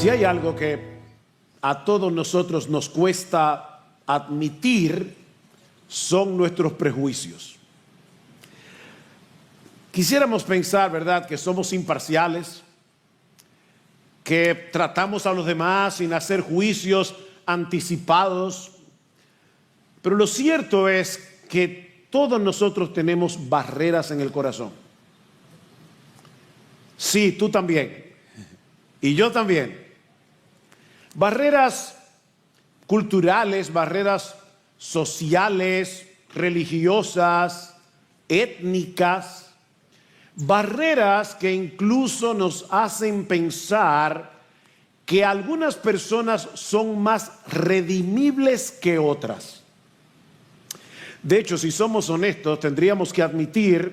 Si hay algo que a todos nosotros nos cuesta admitir, son nuestros prejuicios. Quisiéramos pensar, ¿verdad?, que somos imparciales, que tratamos a los demás sin hacer juicios anticipados, pero lo cierto es que todos nosotros tenemos barreras en el corazón. Sí, tú también, y yo también. Barreras culturales, barreras sociales, religiosas, étnicas, barreras que incluso nos hacen pensar que algunas personas son más redimibles que otras. De hecho, si somos honestos, tendríamos que admitir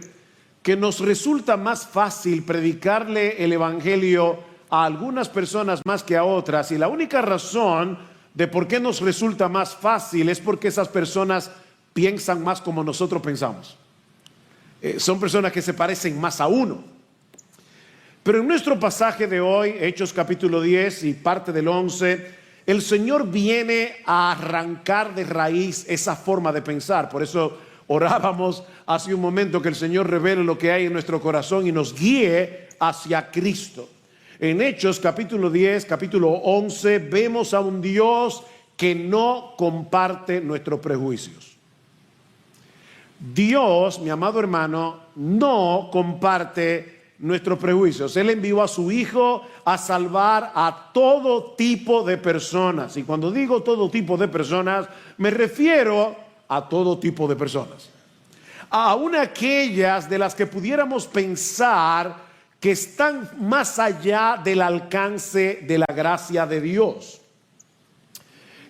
que nos resulta más fácil predicarle el evangelio a algunas personas más que a otras, y la única razón de por qué nos resulta más fácil es porque esas personas piensan más como nosotros pensamos. Son personas que se parecen más a uno. Pero en nuestro pasaje de hoy, Hechos capítulo 10 y parte del 11, el Señor viene a arrancar de raíz esa forma de pensar. Por eso orábamos hace un momento que el Señor revele lo que hay en nuestro corazón y nos guíe hacia Cristo. En Hechos capítulo 10, capítulo 11, vemos a un Dios que no comparte nuestros prejuicios. Dios, mi amado hermano, no comparte nuestros prejuicios. Él envió a su Hijo a salvar a todo tipo de personas. Y cuando digo todo tipo de personas, me refiero a todo tipo de personas. Aún aquellas de las que pudiéramos pensar que están más allá del alcance de la gracia de Dios.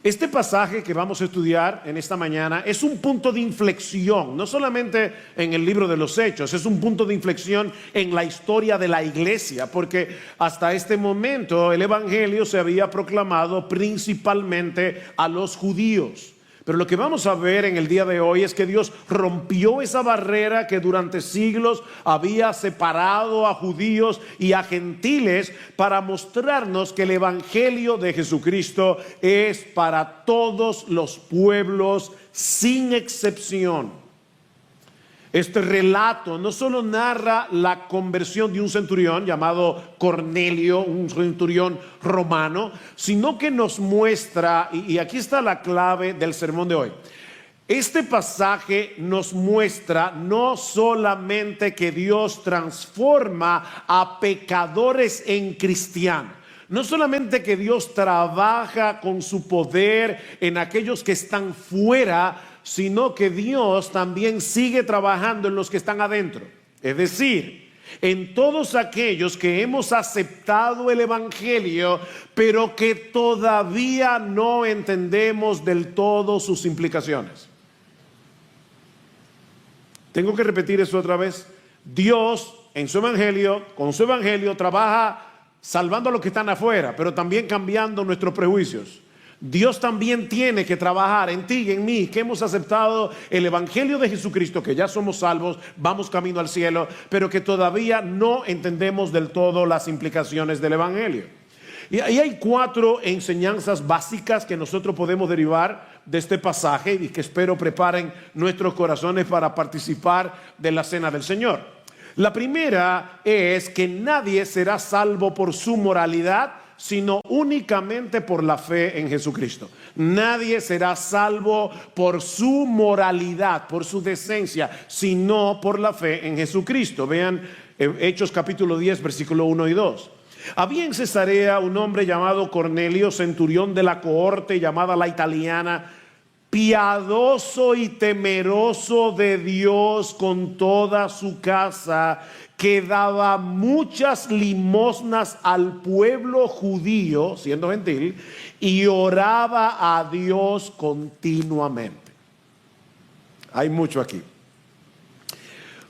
Este pasaje que vamos a estudiar en esta mañana es un punto de inflexión, no solamente en el libro de los Hechos, es un punto de inflexión en la historia de la iglesia, porque hasta este momento el evangelio se había proclamado principalmente a los judíos. Pero lo que vamos a ver en el día de hoy es que Dios rompió esa barrera que durante siglos había separado a judíos y a gentiles para mostrarnos que el evangelio de Jesucristo es para todos los pueblos sin excepción. Este relato no solo narra la conversión de un centurión llamado Cornelio, un centurión romano, sino que nos muestra, y aquí está la clave del sermón de hoy. Este pasaje nos muestra no solamente que Dios transforma a pecadores en cristianos, no solamente que Dios trabaja con su poder en aquellos que están fuera, sino que Dios también sigue trabajando en los que están adentro. Es decir, en todos aquellos que hemos aceptado el evangelio, pero que todavía no entendemos del todo sus implicaciones. Tengo que repetir eso otra vez. Dios en su evangelio, con su evangelio, trabaja salvando a los que están afuera, pero también cambiando nuestros prejuicios. Dios también tiene que trabajar en ti y en mí, que hemos aceptado el evangelio de Jesucristo, que ya somos salvos, vamos camino al cielo, pero que todavía no entendemos del todo las implicaciones del evangelio. Y ahí hay 4 enseñanzas básicas que nosotros podemos derivar de este pasaje y que espero preparen nuestros corazones para participar de la cena del Señor. La primera es que nadie será salvo por su moralidad, sino únicamente por la fe en Jesucristo. Nadie será salvo por su moralidad, por su decencia, sino por la fe en Jesucristo. Vean Hechos capítulo 10, versículo 1 y 2. Había en Cesarea un hombre llamado Cornelio, centurión de la cohorte llamada la italiana, piadoso y temeroso de Dios con toda su casa, que daba muchas limosnas al pueblo judío, siendo gentil, y oraba a Dios continuamente. Hay mucho aquí.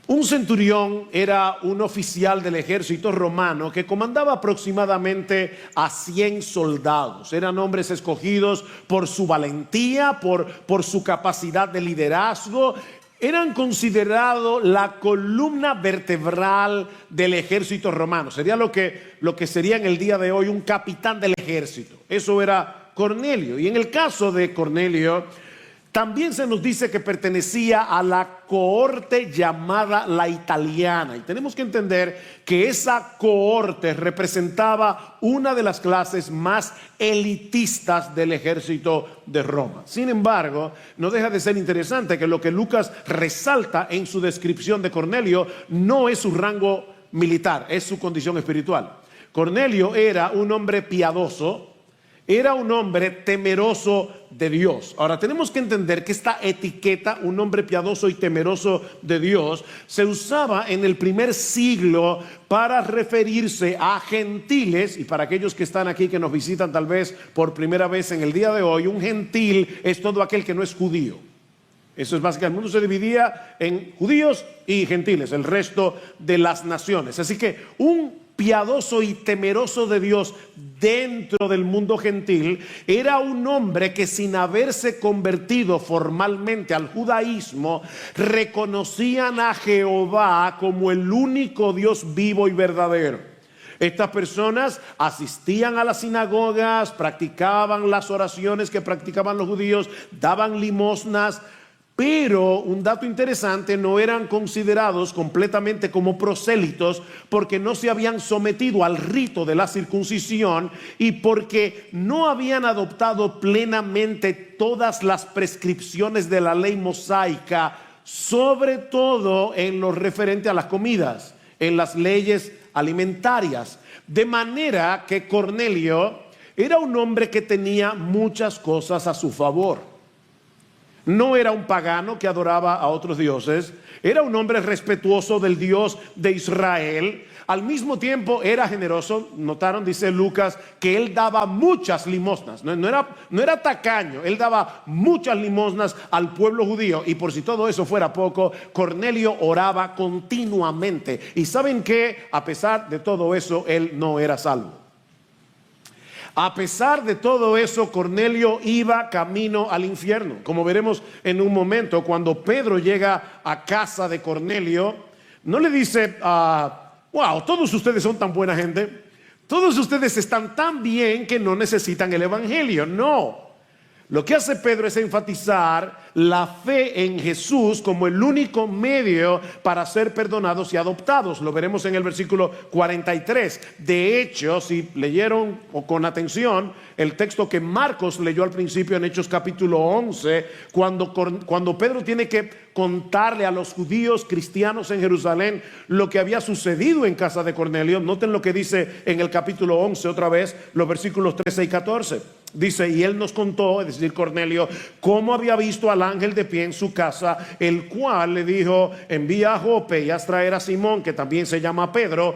Un centurión era un oficial del ejército romano que comandaba aproximadamente a 100 soldados. Eran hombres escogidos por su valentía, por su capacidad de liderazgo. eran considerados la columna vertebral del ejército romano. Sería lo que sería en el día de hoy un capitán del ejército. Eso era Cornelio. Y en el caso de Cornelio, también se nos dice que pertenecía a la cohorte llamada la italiana. Y tenemos que entender que esa cohorte representaba una de las clases más elitistas del ejército de Roma. Sin embargo, no deja de ser interesante que lo que Lucas resalta en su descripción de Cornelio no es su rango militar, es su condición espiritual. Cornelio era un hombre piadoso, era un hombre temeroso de Dios. Ahora tenemos que entender que esta etiqueta, un hombre piadoso y temeroso de Dios, se usaba en el primer siglo para referirse a gentiles. Y para aquellos que están aquí, que nos visitan tal vez por primera vez en el día de hoy, un gentil es todo aquel que no es judío. Eso es básicamente, el mundo se dividía en judíos y gentiles, el resto de las naciones. Así que un piadoso y temeroso de Dios dentro del mundo gentil era un hombre que, sin haberse convertido formalmente al judaísmo, reconocían a Jehová como el único Dios vivo y verdadero. Estas personas asistían a las sinagogas, practicaban las oraciones que practicaban los judíos, daban limosnas. Pero un dato interesante, no eran considerados completamente como prosélitos porque no se habían sometido al rito de la circuncisión y porque no habían adoptado plenamente todas las prescripciones de la ley mosaica, sobre todo en lo referente a las comidas, en las leyes alimentarias. De manera que Cornelio era un hombre que tenía muchas cosas a su favor. No era un pagano que adoraba a otros dioses, era un hombre respetuoso del Dios de Israel. Al mismo tiempo era generoso. Notaron, dice Lucas, que él daba muchas limosnas. No era tacaño, él daba muchas limosnas al pueblo judío. Y por si todo eso fuera poco, Cornelio oraba continuamente. Y ¿saben qué? A pesar de todo eso, él no era salvo. A pesar de todo eso, Cornelio iba camino al infierno. Como veremos en un momento, cuando Pedro llega a casa de Cornelio, no le dice, wow, todos ustedes son tan buena gente, todos ustedes están tan bien que no necesitan el evangelio. No. Lo que hace Pedro es enfatizar la fe en Jesús como el único medio para ser perdonados y adoptados. Lo veremos en el versículo 43. De hecho, si leyeron o con atención el texto que Marcos leyó al principio en Hechos capítulo 11, cuando Pedro tiene que contarle a los judíos cristianos en Jerusalén lo que había sucedido en casa de Cornelio, noten lo que dice en el capítulo 11 otra vez, los versículos 13 y 14. Dice, y él nos contó, es decir, Cornelio, cómo había visto al ángel de pie en su casa, el cual le dijo, envía a Jope y haz traer a Simón, que también se llama Pedro,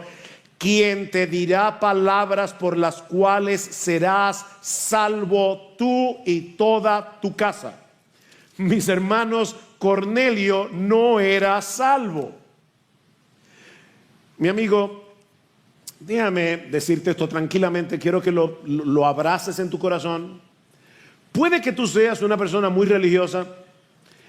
quien te dirá palabras por las cuales serás salvo tú y toda tu casa. Mis hermanos, Cornelio no era salvo. Mi amigo, déjame decirte esto tranquilamente, quiero que lo abraces en tu corazón. Puede que tú seas una persona muy religiosa,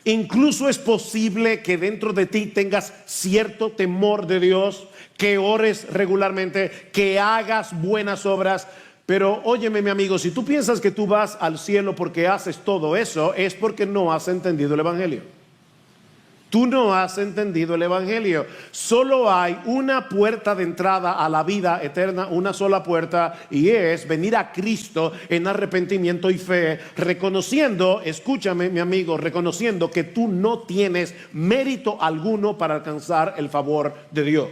incluso es posible que dentro de ti tengas cierto temor de Dios, que ores regularmente, que hagas buenas obras. Pero óyeme, mi amigo, si tú piensas que tú vas al cielo porque haces todo eso, es porque no has entendido el evangelio. Tú no has entendido el evangelio. Solo hay una puerta de entrada a la vida eterna, una sola puerta, y es venir a Cristo en arrepentimiento y fe, reconociendo, escúchame, mi amigo, reconociendo que tú no tienes mérito alguno para alcanzar el favor de Dios.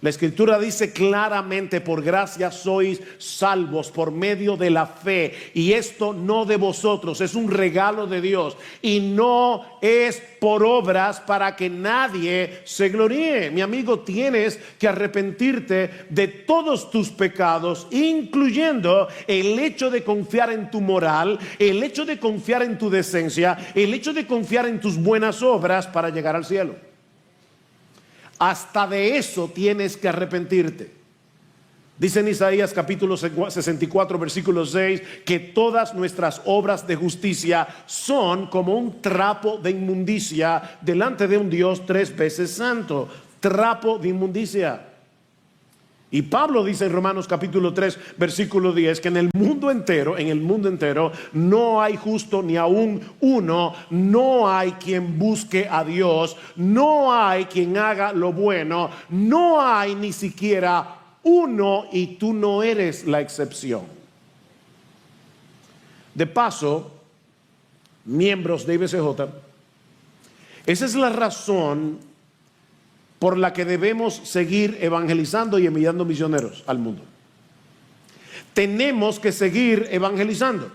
La Escritura dice claramente, por gracia sois salvos por medio de la fe, y esto no de vosotros, es un regalo de Dios y no es por obras para que nadie se gloríe. Mi amigo, tienes que arrepentirte de todos tus pecados, incluyendo el hecho de confiar en tu moral, el hecho de confiar en tu decencia, el hecho de confiar en tus buenas obras para llegar al cielo. Hasta de eso tienes que arrepentirte. Dice en Isaías capítulo 64 versículo 6 que todas nuestras obras de justicia son como un trapo de inmundicia delante de un Dios 3 veces santo. Trapo de inmundicia. Y Pablo dice en Romanos capítulo 3 versículo 10 que en el mundo entero no hay justo ni aún uno, no hay quien busque a Dios, no hay quien haga lo bueno, no hay ni siquiera uno, y tú no eres la excepción. De paso, miembros de IBCJ, esa es la razón por la que debemos seguir evangelizando y enviando misioneros al mundo. Tenemos que seguir evangelizando.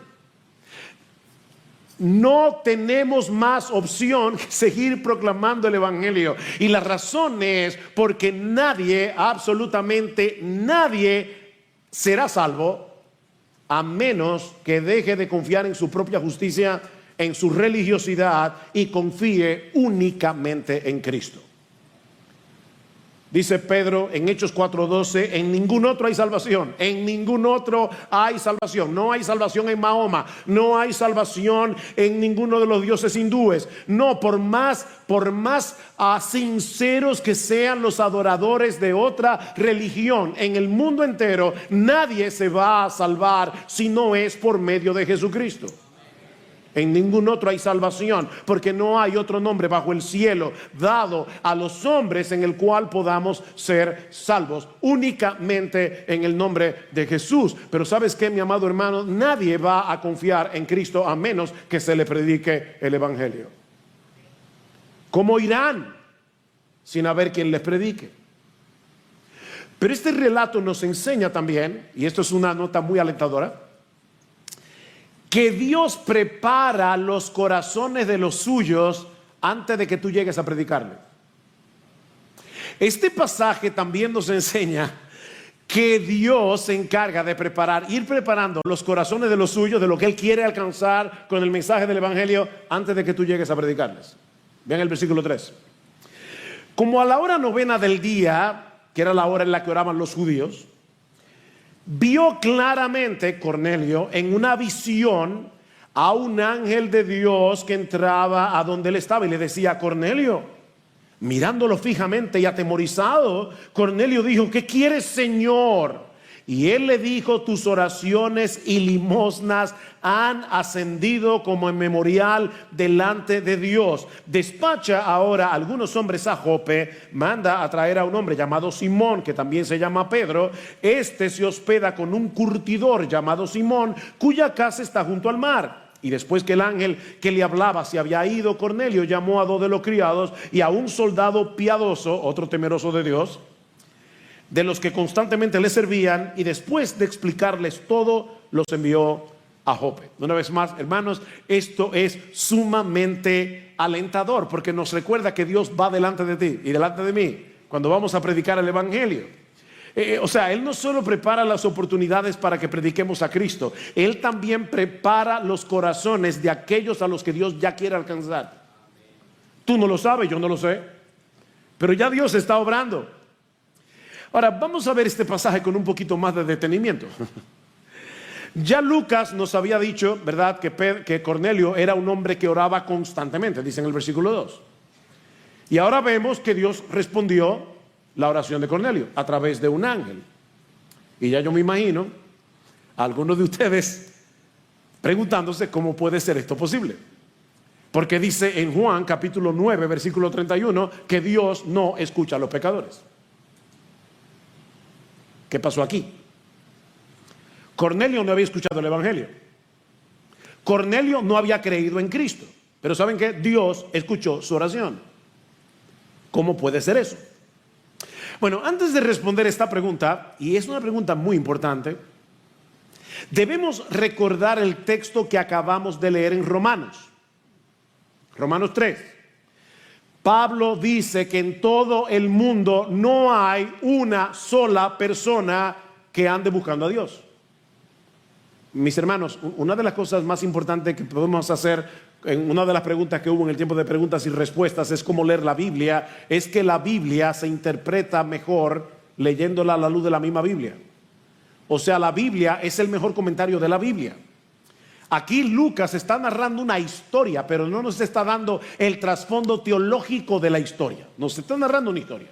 No tenemos más opción que seguir proclamando el evangelio. Y la razón es porque nadie, absolutamente nadie, será salvo a menos que deje de confiar en su propia justicia, en su religiosidad, y confíe únicamente en Cristo. Dice Pedro en Hechos 4:12, en ningún otro hay salvación, en ningún otro hay salvación. No hay salvación en Mahoma, no hay salvación en ninguno de los dioses hindúes. No, por más sinceros que sean los adoradores de otra religión en el mundo entero, nadie se va a salvar si no es por medio de Jesucristo. En ningún otro hay salvación, porque no hay otro nombre bajo el cielo dado a los hombres en el cual podamos ser salvos, únicamente en el nombre de Jesús. Pero ¿sabes qué, mi amado hermano? Nadie va a confiar en Cristo a menos que se le predique el evangelio. ¿Cómo irán sin haber quien les predique? Pero este relato nos enseña también, y esto es una nota muy alentadora, que Dios prepara los corazones de los suyos antes de que tú llegues a predicarle. Este pasaje también nos enseña que Dios se encarga de ir preparando los corazones de los suyos, de lo que Él quiere alcanzar con el mensaje del evangelio, antes de que tú llegues a predicarles. Vean el versículo 3. Como a la hora novena del día, que era la hora en la que oraban los judíos, vio claramente Cornelio en una visión a un ángel de Dios que entraba a donde él estaba y le decía: Cornelio. Mirándolo fijamente y atemorizado, Cornelio dijo: ¿qué quieres, Señor? Y él le dijo: tus oraciones y limosnas han ascendido como en memorial delante de Dios. Despacha ahora a algunos hombres a Jope, manda a traer a un hombre llamado Simón, que también se llama Pedro. Este se hospeda con un curtidor llamado Simón, cuya casa está junto al mar. Y después que el ángel que le hablaba se había ido, Cornelio llamó a 2 de los criados y a un soldado piadoso, otro temeroso de Dios, de los que constantemente le servían, y después de explicarles todo, los envió a Jope. Una vez más, hermanos, esto es sumamente alentador, porque nos recuerda que Dios va delante de ti y delante de mí cuando vamos a predicar el evangelio. O sea, Él no solo prepara las oportunidades para que prediquemos a Cristo, Él también prepara los corazones de aquellos a los que Dios ya quiere alcanzar. Tú no lo sabes, yo no lo sé, pero ya Dios está obrando. Ahora, vamos a ver este pasaje con un poquito más de detenimiento. Ya Lucas nos había dicho, ¿verdad?, que Cornelio era un hombre que oraba constantemente, dice en el versículo 2. Y ahora vemos que Dios respondió la oración de Cornelio a través de un ángel. Y ya yo me imagino a algunos de ustedes preguntándose cómo puede ser esto posible. Porque dice en Juan capítulo 9, versículo 31, que Dios no escucha a los pecadores. ¿Qué pasó aquí? Cornelio no había escuchado el evangelio. Cornelio no había creído en Cristo. Pero ¿saben qué? Dios escuchó su oración. ¿Cómo puede ser eso? Bueno, antes de responder esta pregunta, y es una pregunta muy importante, debemos recordar el texto que acabamos de leer en Romanos 3. Pablo dice que en todo el mundo no hay una sola persona que ande buscando a Dios. Mis hermanos, una de las cosas más importantes que podemos hacer en una de las preguntas que hubo en el tiempo de preguntas y respuestas es cómo leer la Biblia. Es que la Biblia se interpreta mejor leyéndola a la luz de la misma Biblia. O sea, la Biblia es el mejor comentario de la Biblia. Aquí Lucas está narrando una historia, pero no nos está dando el trasfondo teológico de la historia. Nos está narrando una historia.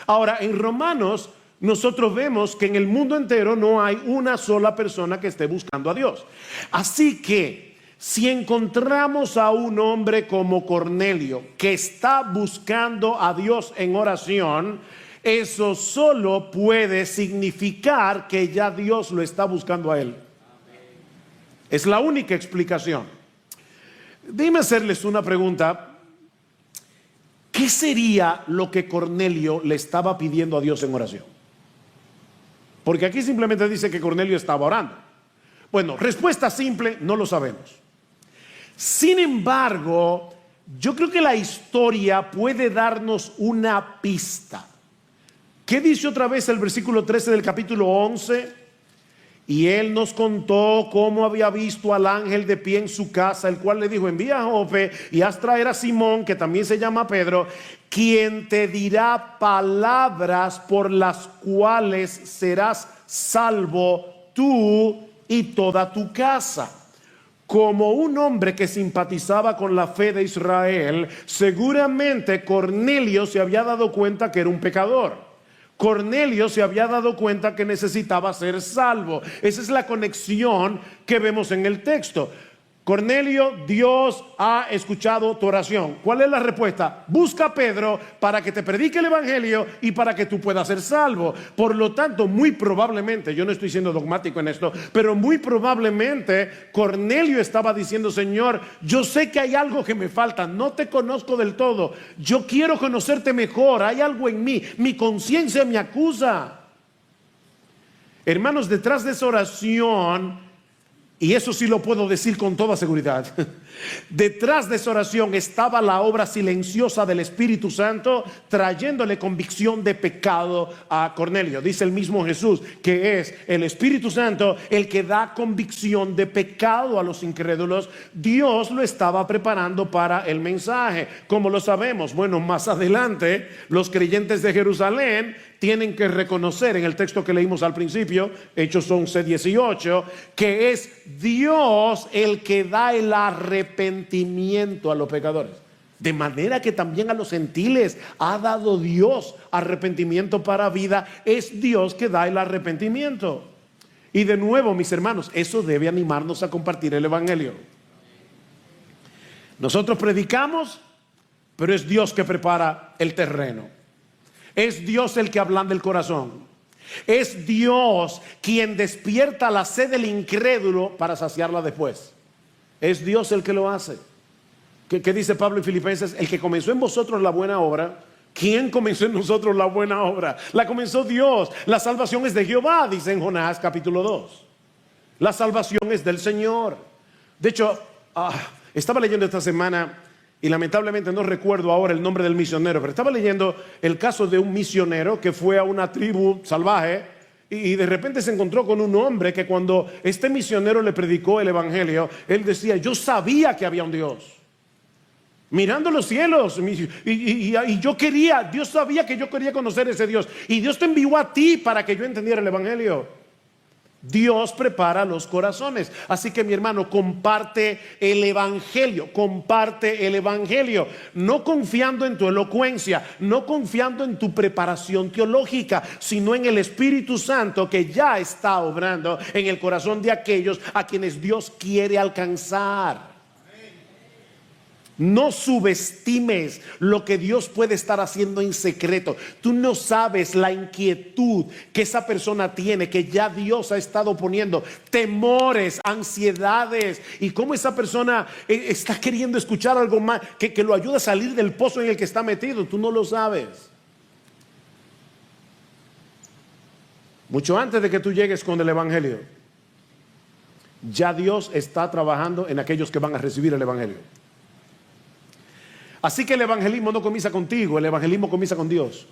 Ahora, en Romanos, nosotros vemos que en el mundo entero no hay una sola persona que esté buscando a Dios. Así que, si encontramos a un hombre como Cornelio que está buscando a Dios en oración, eso solo puede significar que ya Dios lo está buscando a él. Es la única explicación. Dime hacerles una pregunta. ¿Qué sería lo que Cornelio le estaba pidiendo a Dios en oración? Porque aquí simplemente dice que Cornelio estaba orando. Bueno, respuesta simple, no lo sabemos. Sin embargo, yo creo que la historia puede darnos una pista. ¿Qué dice otra vez el versículo 13 del capítulo 11? Y él nos contó cómo había visto al ángel de pie en su casa, el cual le dijo: envía a Jope y haz traer a Simón, que también se llama Pedro, quien te dirá palabras por las cuales serás salvo tú y toda tu casa. Como un hombre que simpatizaba con la fe de Israel, seguramente Cornelio se había dado cuenta que era un pecador. Cornelio se había dado cuenta que necesitaba ser salvo. Esa es la conexión que vemos en el texto. Cornelio, Dios ha escuchado tu oración. ¿Cuál es la respuesta? Busca a Pedro para que te predique el evangelio y para que tú puedas ser salvo. Por lo tanto, muy probablemente, yo no estoy siendo dogmático en esto, pero muy probablemente Cornelio estaba diciendo: Señor, yo sé que hay algo que me falta, no te conozco del todo, yo quiero conocerte mejor, hay algo en mí, mi conciencia me acusa. Hermanos, detrás de esa oración, y eso sí lo puedo decir con toda seguridad, detrás de esa oración estaba la obra silenciosa del Espíritu Santo, trayéndole convicción de pecado a Cornelio. Dice el mismo Jesús que es el Espíritu Santo el que da convicción de pecado a los incrédulos. Dios lo estaba preparando para el mensaje. ¿Cómo lo sabemos? Bueno, más adelante los creyentes de Jerusalén tienen que reconocer, en el texto que leímos al principio, Hechos 11:18, que es Dios el que da el arrepentimiento a los pecadores. De manera que también a los gentiles ha dado Dios arrepentimiento para vida. Es Dios que da el arrepentimiento. Y de nuevo, mis hermanos, eso debe animarnos a compartir el evangelio. Nosotros predicamos, pero es Dios que prepara el terreno. Es Dios el que ablanda el corazón. Es Dios quien despierta la sed del incrédulo para saciarla después. Es Dios el que lo hace. ¿Qué dice Pablo en Filipenses? El que comenzó en vosotros la buena obra. ¿Quién comenzó en nosotros la buena obra? La comenzó Dios. La salvación es de Jehová, dice en Jonás capítulo 2. La salvación es del Señor. De hecho, estaba leyendo esta semana, y lamentablemente no recuerdo ahora el nombre del misionero, pero estaba leyendo el caso de un misionero que fue a una tribu salvaje y de repente se encontró con un hombre que cuando este misionero le predicó el evangelio, él decía: yo sabía que había un Dios mirando los cielos, y yo quería, Dios sabía que yo quería conocer ese Dios, y Dios te envió a ti para que yo entendiera el evangelio. Dios prepara los corazones. Así que, mi hermano, comparte el evangelio, no confiando en tu elocuencia, no confiando en tu preparación teológica, sino en el Espíritu Santo que ya está obrando en el corazón de aquellos a quienes Dios quiere alcanzar. No subestimes lo que Dios puede estar haciendo en secreto. Tú no sabes la inquietud que esa persona tiene, que ya Dios ha estado poniendo, temores, ansiedades, y cómo esa persona está queriendo escuchar algo más que lo ayude a salir del pozo en el que está metido. Tú no lo sabes. Mucho antes de que tú llegues con el evangelio, ya Dios está trabajando en aquellos que van a recibir el evangelio. Así que el evangelismo no comienza contigo, el evangelismo comienza con Dios.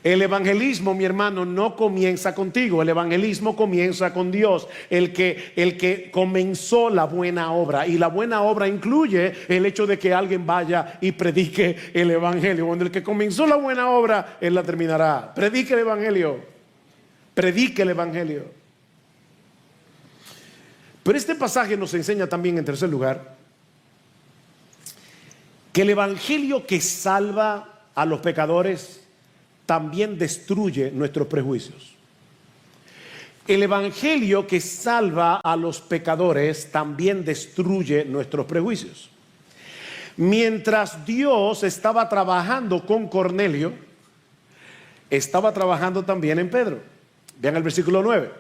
El evangelismo, mi hermano, no comienza contigo, el evangelismo comienza con Dios, el que comenzó la buena obra. Y la buena obra incluye el hecho de que alguien vaya y predique el evangelio. Cuando el que comenzó la buena obra, él la terminará. Predique el evangelio. predique el evangelio. Pero este pasaje nos enseña también, en tercer lugar, que el evangelio que salva a los pecadores también destruye nuestros prejuicios. El evangelio que salva a los pecadores también destruye nuestros prejuicios. Mientras Dios estaba trabajando con Cornelio, estaba trabajando también en Pedro. Vean el versículo 9.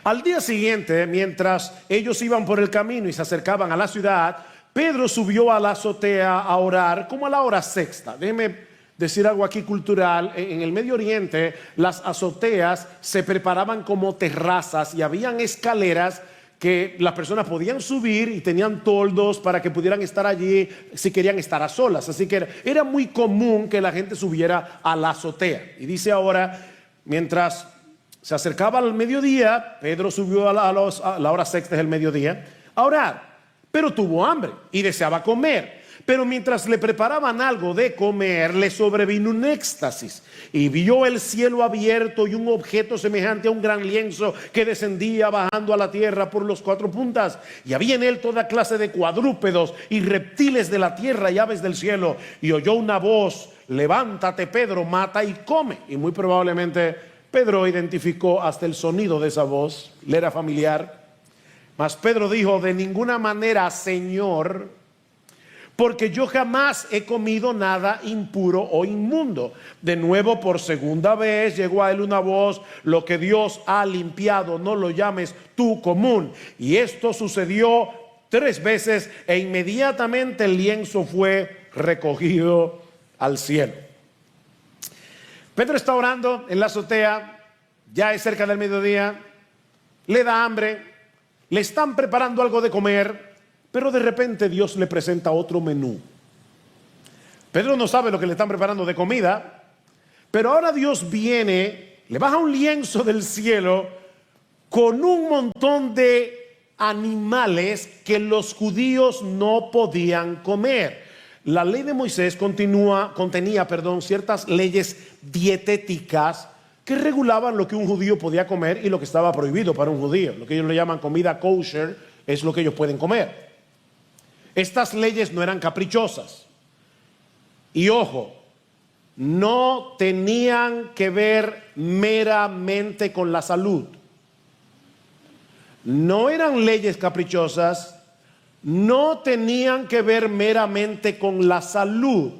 Al día siguiente, mientras ellos iban por el camino y se acercaban a la ciudad, Pedro subió a la azotea a orar como a la hora sexta. Déjeme decir algo aquí cultural. En el Medio Oriente, las azoteas se preparaban como terrazas y habían escaleras que las personas podían subir y tenían toldos para que pudieran estar allí si querían estar a solas. Así que era muy común que la gente subiera a la azotea. Y dice ahora, mientras se acercaba al mediodía, Pedro subió a la hora sexta del mediodía a orar. Pero tuvo hambre y deseaba comer. Pero mientras le preparaban algo de comer, le sobrevino un éxtasis y vio el cielo abierto y un objeto semejante a un gran lienzo que descendía bajando a la tierra por los cuatro puntas. Y había en él toda clase de cuadrúpedos y reptiles de la tierra y aves del cielo. Y oyó una voz: levántate, Pedro, mata y come. Y muy probablemente Pedro identificó hasta el sonido de esa voz, le era familiar. Mas Pedro dijo: de ninguna manera, Señor, porque yo jamás he comido nada impuro o inmundo. De nuevo, por segunda vez, llegó a él una voz: lo que Dios ha limpiado, no lo llames tú común. Y esto sucedió 3 veces e inmediatamente el lienzo fue recogido al cielo. Pedro está orando en la azotea, ya es cerca del mediodía, le da hambre, le están preparando algo de comer, pero de repente Dios le presenta otro menú. Pedro no sabe lo que le están preparando de comida, pero ahora Dios viene, le baja un lienzo del cielo con un montón de animales que los judíos no podían comer. La ley de Moisés contenía ciertas leyes dietéticas que regulaban lo que un judío podía comer y lo que estaba prohibido para un judío. Lo que ellos le llaman comida kosher es lo que ellos pueden comer. Estas leyes no eran caprichosas. Y ojo, no tenían que ver meramente con la salud. No eran leyes caprichosas, no tenían que ver meramente con la salud.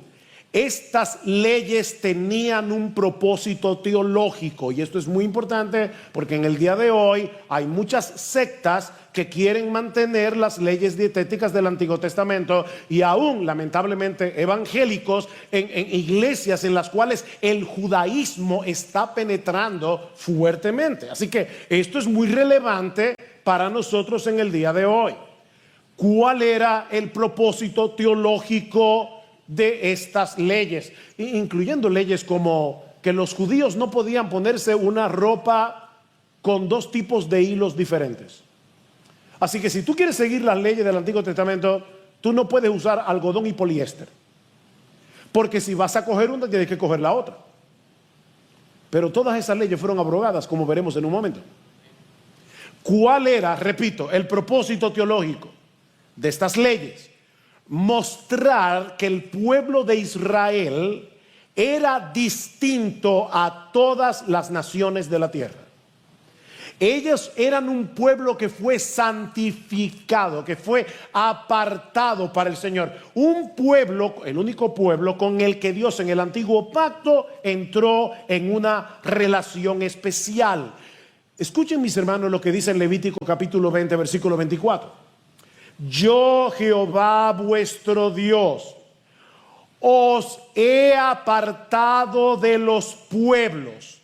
Estas leyes tenían un propósito teológico, y esto es muy importante porque en el día de hoy hay muchas sectas que quieren mantener las leyes dietéticas del Antiguo Testamento, y aún lamentablemente evangélicos en iglesias en las cuales el judaísmo está penetrando fuertemente. Así que esto es muy relevante para nosotros en el día de hoy. ¿Cuál era el propósito teológico de estas leyes? Incluyendo leyes como que los judíos no podían ponerse una ropa con 2 tipos de hilos diferentes. Así que si tú quieres seguir las leyes del Antiguo Testamento, tú no puedes usar algodón y poliéster, porque si vas a coger una, tienes que coger la otra. Pero todas esas leyes fueron abrogadas, como veremos en un momento. ¿Cuál era, repito, el propósito teológico de estas leyes? Mostrar que el pueblo de Israel era distinto a todas las naciones de la tierra. Ellos eran un pueblo que fue santificado, que fue apartado para el Señor. Un pueblo, el único pueblo con el que Dios en el antiguo pacto entró en una relación especial. Escuchen, mis hermanos, lo que dice en Levítico capítulo 20, versículo 24. Yo, Jehová vuestro Dios, os he apartado de los pueblos,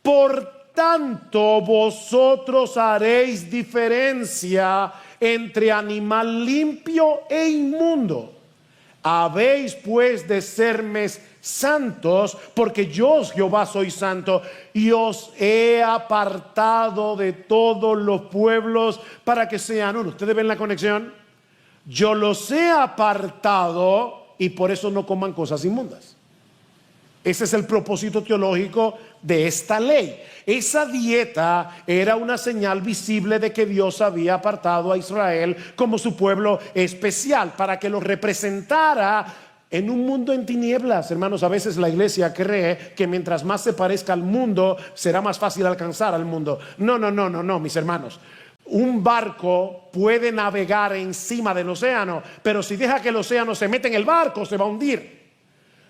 por tanto vosotros haréis diferencia entre animal limpio e inmundo. Habéis pues de serme santos, porque yo, Jehová, soy santo, y os he apartado de todos los pueblos para que sean uno. ¿Ustedes ven la conexión? Yo los he apartado y por eso no coman cosas inmundas. Ese es el propósito teológico de esta ley. Esa dieta era una señal visible de que Dios había apartado a Israel como su pueblo especial, para que lo representara en un mundo en tinieblas. Hermanos, a veces la iglesia cree que mientras más se parezca al mundo, será más fácil alcanzar al mundo. No, mis hermanos. Un barco puede navegar encima del océano, pero si deja que el océano se meta en el barco, se va a hundir.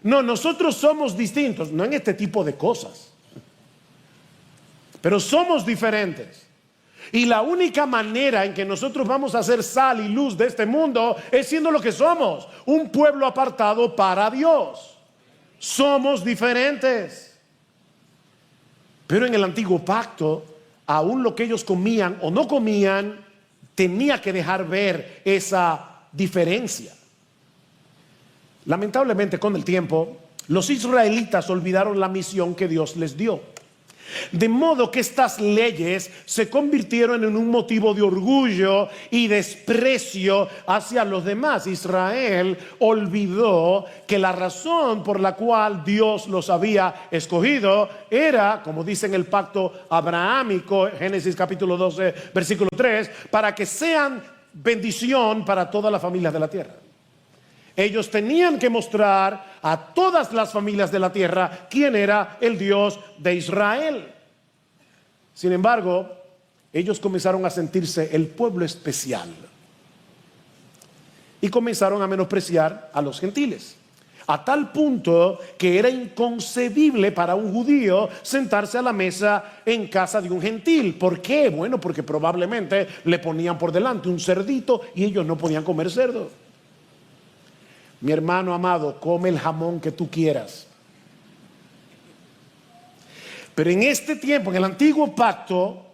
No, nosotros somos distintos, no en este tipo de cosas, pero somos diferentes. Y la única manera en que nosotros vamos a ser sal y luz de este mundo es siendo lo que somos, un pueblo apartado para Dios. Somos diferentes. Pero en el antiguo pacto, aún lo que ellos comían o no comían, tenía que dejar ver esa diferencia. Lamentablemente, con el tiempo, los israelitas olvidaron la misión que Dios les dio. De modo que estas leyes se convirtieron en un motivo de orgullo y desprecio hacia los demás. Israel olvidó que la razón por la cual Dios los había escogido era, como dice en el pacto abrahámico, Génesis capítulo 12, versículo 3, para que sean bendición para todas las familias de la tierra. Ellos tenían que mostrar a todas las familias de la tierra quién era el Dios de Israel. Sin embargo, ellos comenzaron a sentirse el pueblo especial y comenzaron a menospreciar a los gentiles, a tal punto que era inconcebible para un judío sentarse a la mesa en casa de un gentil. ¿Por qué? Bueno, porque probablemente le ponían por delante un cerdito y ellos no podían comer cerdo. Mi hermano amado, come el jamón que tú quieras. Pero en este tiempo, en el antiguo pacto,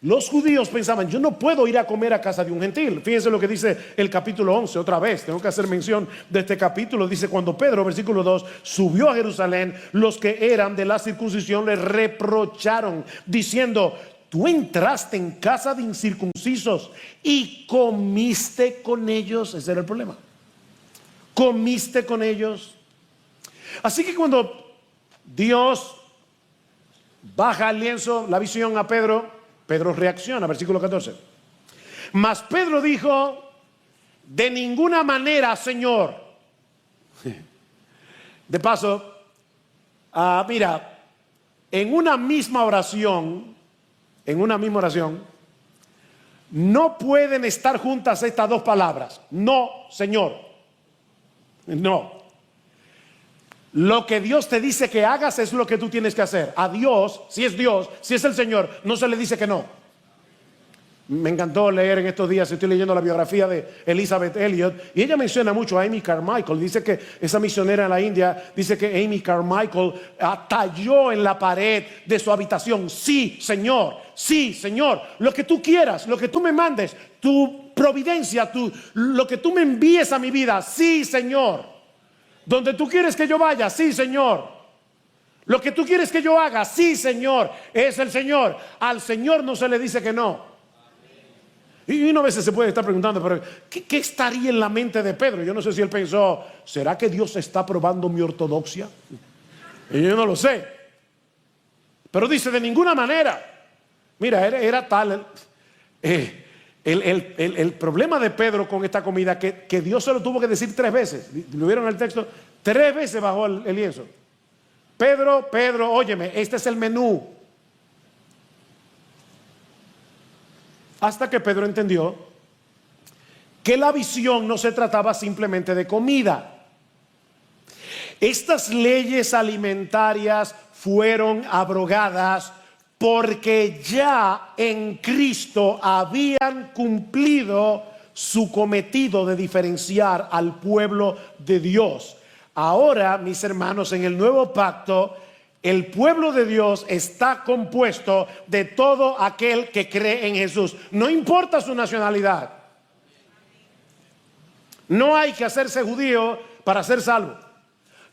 los judíos pensaban, yo no puedo ir a comer a casa de un gentil. Fíjense lo que dice el capítulo 11, otra vez, tengo que hacer mención de este capítulo. Dice, cuando Pedro, versículo 2, subió a Jerusalén, los que eran de la circuncisión le reprocharon, diciendo, tú entraste en casa de incircuncisos y comiste con ellos. Ese era el problema. Comiste con ellos. Así que cuando Dios baja el lienzo, la visión a Pedro, Pedro reacciona, versículo 14. Mas Pedro dijo, de ninguna manera, Señor. De paso, mira, en una misma oración, no pueden estar juntas estas dos palabras. No, Señor. No. Lo que Dios te dice que hagas es lo que tú tienes que hacer. A Dios, si es el Señor, no se le dice que no. Me encantó leer en estos días, estoy leyendo la biografía de Elizabeth Elliot, y ella menciona mucho a Amy Carmichael. Dice que esa misionera en la India, dice que Amy Carmichael talló en la pared de su habitación, sí, Señor, lo que tú quieras, lo que tú me mandes, tu providencia, lo que tú me envíes a mi vida, sí, Señor. Donde tú quieres que yo vaya, sí, Señor. Lo que tú quieres que yo haga, sí, Señor. Es el Señor. Al Señor no se le dice que no. Y uno a veces se puede estar preguntando, pero ¿qué estaría en la mente de Pedro? Yo no sé si él pensó, ¿será que Dios está probando mi ortodoxia? Y yo no lo sé. Pero dice, de ninguna manera. Mira, era tal el problema de Pedro con esta comida que Dios se lo tuvo que decir 3 veces. ¿Lo vieron en el texto? 3 veces bajó el lienzo. Pedro, óyeme, este es el menú. Hasta que Pedro entendió que la visión no se trataba simplemente de comida. Estas leyes alimentarias fueron abrogadas porque ya en Cristo habían cumplido su cometido de diferenciar al pueblo de Dios. Ahora, mis hermanos, en el nuevo pacto, el pueblo de Dios está compuesto de todo aquel que cree en Jesús. No importa su nacionalidad. No hay que hacerse judío para ser salvo.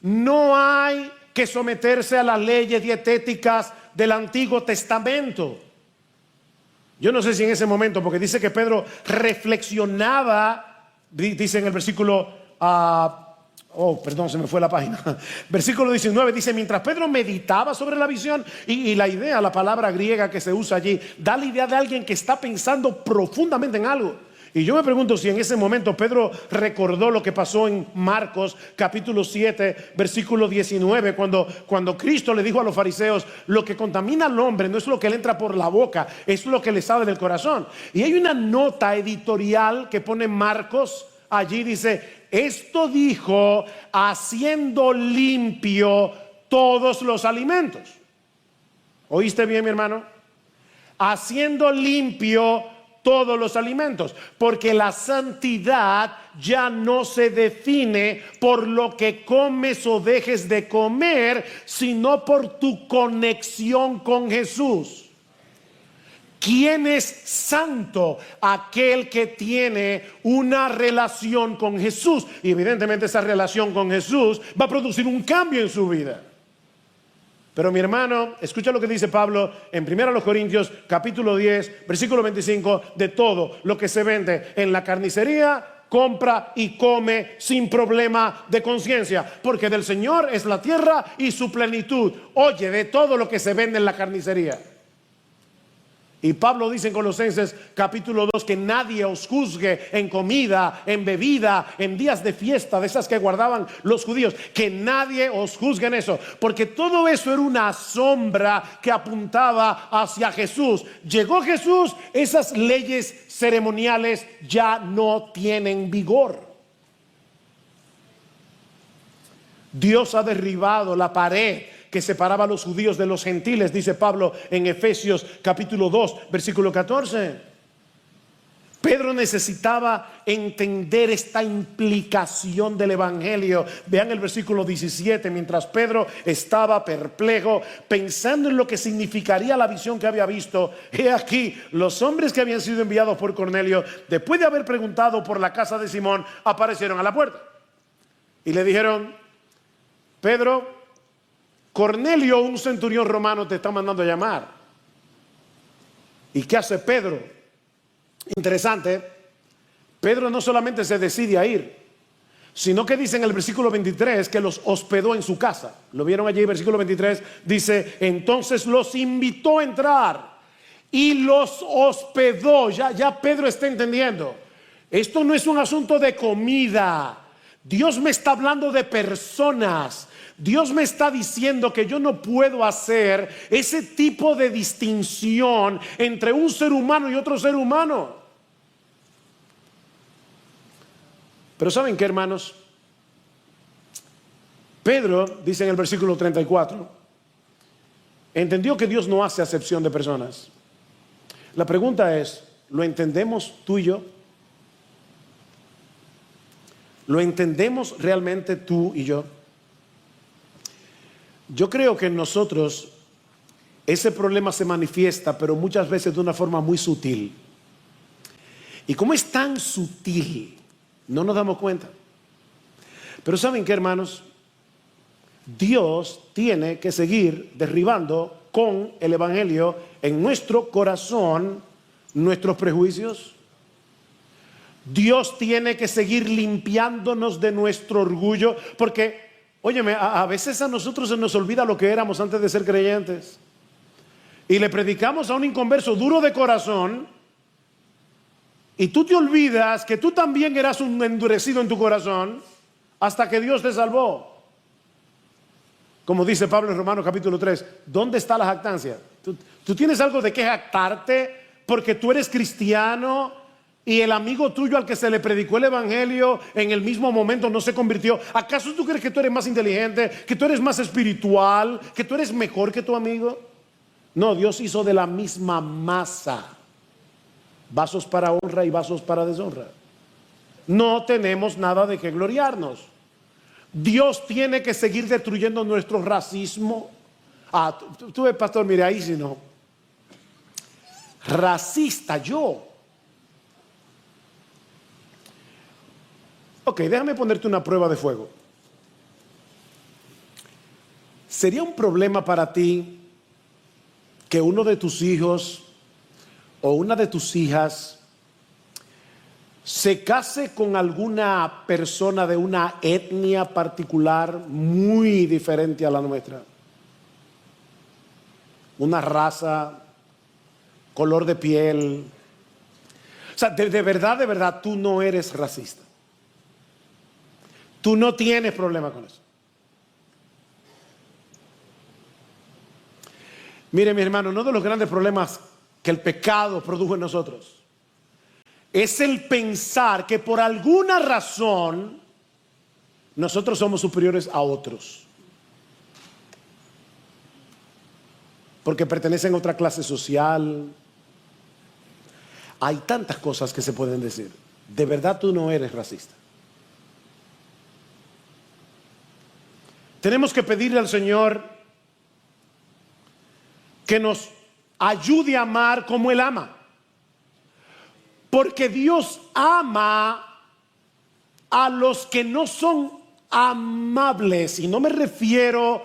No hay que someterse a las leyes dietéticas del Antiguo Testamento. Yo no sé si en ese momento, porque dice que Pedro reflexionaba, dice en el versículo Perdón, se me fue la página. Versículo 19 dice: mientras Pedro meditaba sobre la visión, y la idea, la palabra griega que se usa allí, da la idea de alguien que está pensando profundamente en algo. Y yo me pregunto si en ese momento Pedro recordó lo que pasó en Marcos capítulo 7 versículo 19, cuando Cristo le dijo a los fariseos: lo que contamina al hombre no es lo que le entra por la boca, es lo que le sale del corazón. Y hay una nota editorial que pone Marcos allí, dice: esto dijo haciendo limpio todos los alimentos. ¿Oíste bien, mi hermano? Haciendo limpio todos los alimentos, porque la santidad ya no se define por lo que comes o dejes de comer, sino por tu conexión con Jesús. ¿Quién es santo? Aquel que tiene una relación con Jesús. Y evidentemente esa relación con Jesús va a producir un cambio en su vida. Pero mi hermano, escucha lo que dice Pablo en 1 Corintios capítulo 10 versículo 25: de todo lo que se vende en la carnicería, compra y come sin problema de conciencia, porque del Señor es la tierra y su plenitud. Oye, de todo lo que se vende en la carnicería. Y Pablo dice en Colosenses capítulo 2 que nadie os juzgue en comida, en bebida, en días de fiesta, de esas que guardaban los judíos. Que nadie os juzgue en eso, porque todo eso era una sombra que apuntaba hacia Jesús. Llegó Jesús, esas leyes ceremoniales ya no tienen vigor. Dios ha derribado la pared que separaba a los judíos de los gentiles, dice Pablo en Efesios capítulo 2 versículo 14. Pedro necesitaba entender esta implicación del evangelio. Vean el versículo 17: mientras Pedro estaba perplejo, pensando en lo que significaría la visión que había visto, he aquí los hombres que habían sido enviados por Cornelio, después de haber preguntado por la casa de Simón, aparecieron a la puerta y le dijeron: Pedro, Cornelio, un centurión romano, te está mandando a llamar. ¿Y qué hace Pedro? Interesante. Pedro no solamente se decide a ir, sino que dice en el versículo 23 que los hospedó en su casa. ¿Lo vieron allí? Versículo 23 dice: entonces los invitó a entrar y los hospedó. Ya Pedro está entendiendo. Esto no es un asunto de comida. Dios me está hablando de personas. Dios me está diciendo que yo no puedo hacer ese tipo de distinción entre un ser humano y otro ser humano. Pero ¿saben qué, hermanos? Pedro, dice en el versículo 34, entendió que Dios no hace acepción de personas. La pregunta es: ¿lo entendemos tú y yo? ¿Lo entendemos realmente tú y yo? Yo creo que en nosotros ese problema se manifiesta, pero muchas veces de una forma muy sutil. Y como es tan sutil, no nos damos cuenta. Pero ¿saben qué, hermanos? Dios tiene que seguir derribando con el evangelio en nuestro corazón nuestros prejuicios. Dios tiene que seguir limpiándonos de nuestro orgullo, porque óyeme, a veces a nosotros se nos olvida lo que éramos antes de ser creyentes. Y le predicamos a un inconverso duro de corazón, y tú te olvidas que tú también eras un endurecido en tu corazón hasta que Dios te salvó. Como dice Pablo en Romanos capítulo 3, ¿dónde está la jactancia? ¿Tú tienes algo de qué jactarte porque tú eres cristiano y el amigo tuyo al que se le predicó el evangelio en el mismo momento no se convirtió? ¿Acaso tú crees que tú eres más inteligente, que tú eres más espiritual, que tú eres mejor que tu amigo? No, Dios hizo de la misma masa vasos para honra y vasos para deshonra. No tenemos nada de qué gloriarnos. Dios tiene que seguir destruyendo nuestro racismo. Tú ves, pastor, mire ahí, si no, racista yo. Ok, déjame ponerte una prueba de fuego. ¿Sería un problema para ti que uno de tus hijos o una de tus hijas se case con alguna persona de una etnia particular muy diferente a la nuestra, una raza, color de piel. O sea, de verdad, tú no eres racista. Tú no tienes problema con eso. Mire, mi hermano, uno de los grandes problemas que el pecado produjo en nosotros es el pensar que por alguna razón nosotros somos superiores a otros, porque pertenecen a otra clase social. Hay tantas cosas que se pueden decir. De verdad tú no eres racista. Tenemos que pedirle al Señor que nos ayude a amar como Él ama. Porque Dios ama a los que no son amables. Y no me refiero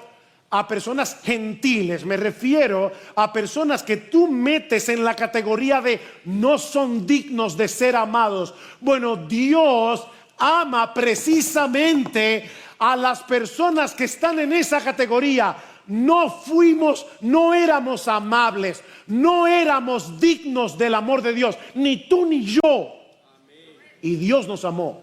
a personas gentiles, me refiero a personas que tú metes en la categoría de no son dignos de ser amados. Bueno, Dios ama precisamente a las personas que están en esa categoría. No éramos amables, no éramos dignos del amor de Dios, ni tú ni yo. Y Dios nos amó.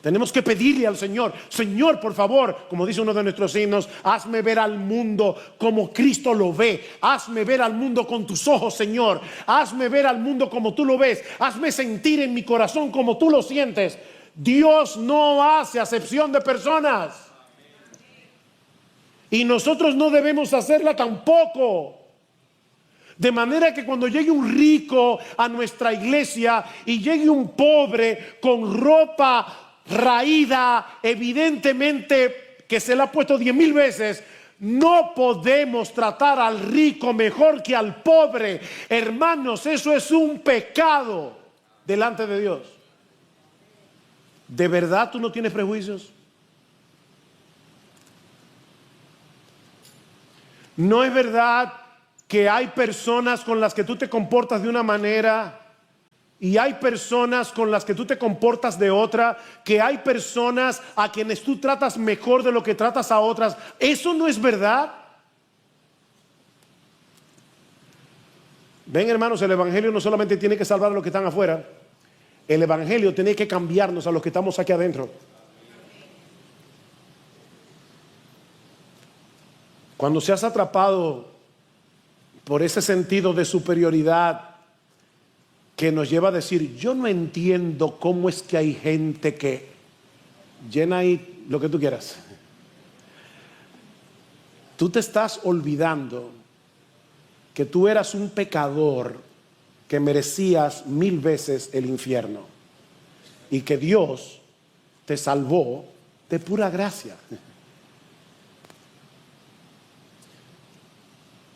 Tenemos que pedirle al Señor: Señor, por favor, como dice uno de nuestros himnos, hazme ver al mundo como Cristo lo ve. Hazme ver al mundo con tus ojos, Señor. Hazme ver al mundo como tú lo ves. Hazme sentir en mi corazón como tú lo sientes. Dios no hace acepción de personas. Y nosotros no debemos hacerla tampoco. De manera que cuando llegue un rico a nuestra iglesia y llegue un pobre con ropa raída, evidentemente que se la ha puesto 10,000 veces, no podemos tratar al rico mejor que al pobre. Hermanos, eso es un pecado delante de Dios. ¿De verdad tú no tienes prejuicios? ¿No es verdad que hay personas con las que tú te comportas de una manera y hay personas con las que tú te comportas de otra? Que hay personas a quienes tú tratas mejor de lo que tratas a otras. ¿Eso no es verdad? Ven, hermanos, el evangelio no solamente tiene que salvar a los que están afuera. El evangelio tiene que cambiarnos a los que estamos aquí adentro. Cuando seas atrapado por ese sentido de superioridad que nos lleva a decir: yo no entiendo cómo es que hay gente que llena ahí lo que tú quieras, tú te estás olvidando que tú eras un pecador que merecías 1000 veces el infierno y que Dios te salvó de pura gracia.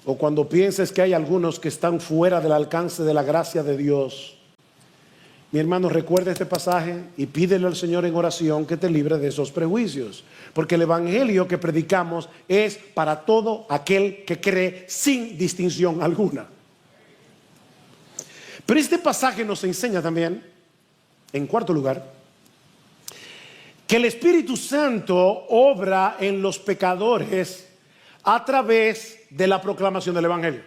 O cuando pienses que hay algunos que están fuera del alcance de la gracia de Dios, mi hermano, recuerda este pasaje y pídele al Señor en oración que te libre de esos prejuicios. Porque el evangelio que predicamos es para todo aquel que cree, sin distinción alguna. Pero este pasaje nos enseña también, en cuarto lugar, que el Espíritu Santo obra en los pecadores a través de la proclamación del evangelio.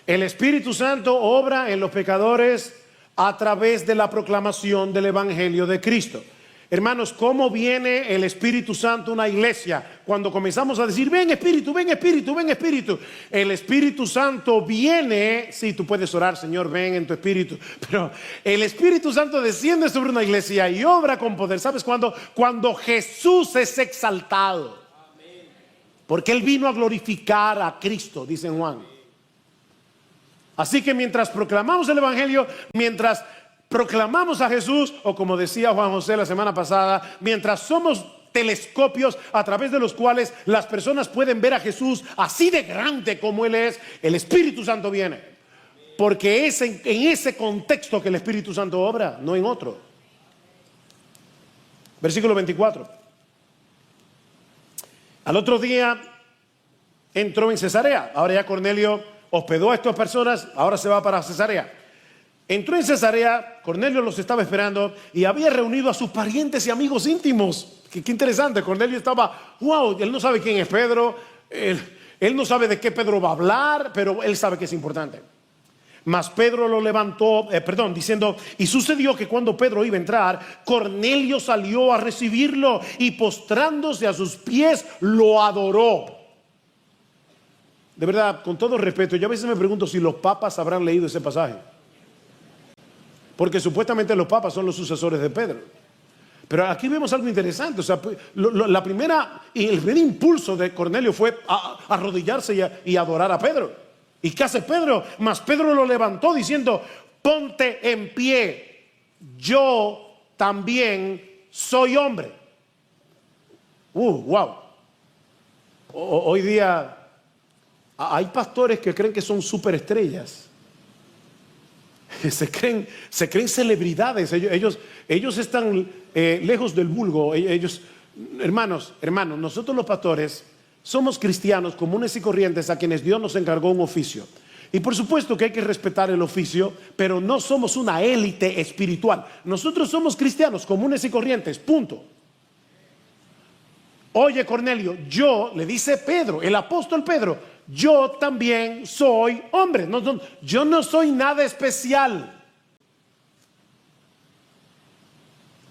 El Espíritu Santo obra en los pecadores a través de la proclamación del evangelio de Cristo. Hermanos, ¿cómo viene el Espíritu Santo a una iglesia? Cuando comenzamos a decir: ven Espíritu, ven Espíritu, ven Espíritu. El Espíritu Santo viene, sí, tú puedes orar: Señor, ven en tu Espíritu. Pero el Espíritu Santo desciende sobre una iglesia y obra con poder. ¿Sabes cuándo? Cuando Jesús es exaltado. Porque Él vino a glorificar a Cristo, dice Juan. Así que mientras proclamamos el evangelio, mientras proclamamos a Jesús, o como decía Juan José la semana pasada, mientras somos telescopios a través de los cuales las personas pueden ver a Jesús así de grande como Él es, el Espíritu Santo viene. Porque es en ese contexto que el Espíritu Santo obra, no en otro. Versículo 24. Al otro día entró en Cesarea. Ahora ya Cornelio hospedó a estas personas, ahora se va para Cesarea. Entró en Cesarea, Cornelio los estaba esperando y había reunido a sus parientes y amigos íntimos. Qué interesante, Cornelio estaba, wow, él no sabe quién es Pedro, él no sabe de qué Pedro va a hablar, pero él sabe que es importante. Mas Pedro lo levantó, diciendo, y sucedió que cuando Pedro iba a entrar, Cornelio salió a recibirlo y postrándose a sus pies lo adoró. De verdad, con todo respeto, yo a veces me pregunto si los papas habrán leído ese pasaje. Porque supuestamente los papas son los sucesores de Pedro. Pero aquí vemos algo interesante. O sea, el primer impulso de Cornelio fue arrodillarse y adorar a Pedro. ¿Y qué hace Pedro? Mas Pedro lo levantó diciendo, ponte en pie, yo también soy hombre. Wow. Hoy día hay pastores que creen que son superestrellas. Se creen celebridades. Ellos están lejos del vulgo. Hermanos, nosotros los pastores somos cristianos comunes y corrientes a quienes Dios nos encargó un oficio. Y por supuesto que hay que respetar el oficio, pero no somos una élite espiritual. Nosotros somos cristianos comunes y corrientes, punto. Oye, Cornelio, le dice Pedro, el apóstol Pedro, yo también soy hombre. Yo no soy nada especial.